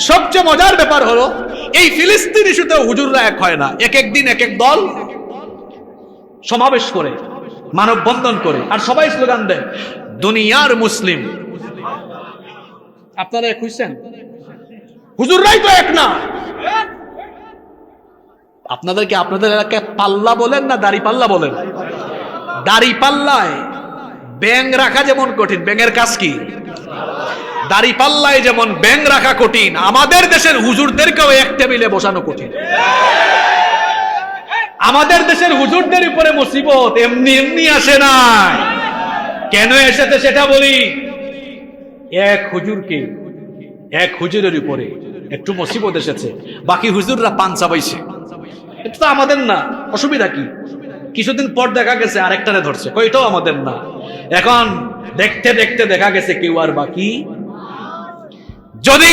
সবচেয়ে মজার ব্যাপার হলো এই ফিলিস্তিন ইস্যুতে হুজুররা এক হয় না, এক এক দিন এক এক দল সমাবেশ করে, মানববন্ধন করে, আর সবাই স্লোগান দেয় দুনিয়ার মুসলিম। আপনারা এক হইছেন? হুজুররাই তো এক না। আপনাদেরকে আপনাদের এলাকায় পাল্লা বলেন না দাড়ি পাল্লা বলেন? দাড়ি পাল্লায় ব্যাং রাখা যেমন কঠিন, ব্যাঙের কাজ কি? দাড়ি পাল্লায় যেমন ব্যাং রাখা কঠিন, আমাদের দেশের হুজুরদেরকেও এক টেবিলে বসানো কঠিন। আমাদের দেশের হুজুরদের উপরে মুসিবত এমনি এমনি আসে না। কেন এসেছে সেটা বলি। এক হুজুরের উপরে একটু মুসিবত এসেছে, বাকি হুজুররা পাঞ্চা পাইছে। এটা তো আমাদের না, অসুবিধা কি? কিছুদিন পর দেখা গেছে আরেকটারে ধরছে, এটাও আমাদের না। এখন দেখতে দেখতে দেখা গেছে কেউ আর বাকি। যদি